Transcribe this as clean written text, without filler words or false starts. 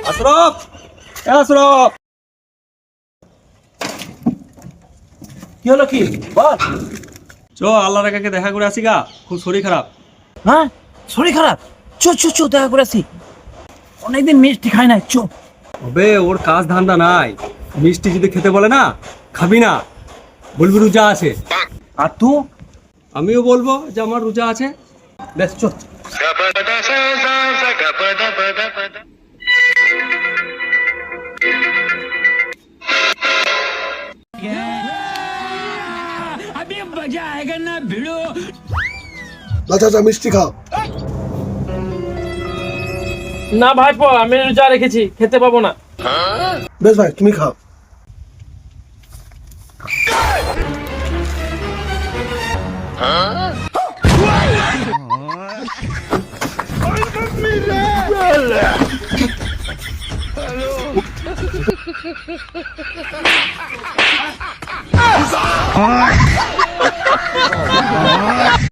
আশরাফ, আশরাফ, কি হলো কি বল? চ আল্লাহ রেখাকে দেখা করে আসি গা, খুব শরীর খারাপ। হ্যাঁ শরীর খারাপ, চো চো চো দেখা করে আসি। অনেকদিন মিষ্টি খাই নাই, চো। হবে ওর কাজ ধান্দা নাই, মিষ্টি যদি খেতে বলে না খাবি না, বলবি রোজা আছে। আর তুই? আমিও বলবো যে আমার রোজা আছে। বেশ চো। আচ্ছা মিষ্টি খাও। না ভাইপো, আমি রোজা রেখেছি, খেতে পাবো না। বেশ ভাই তুমি খাও।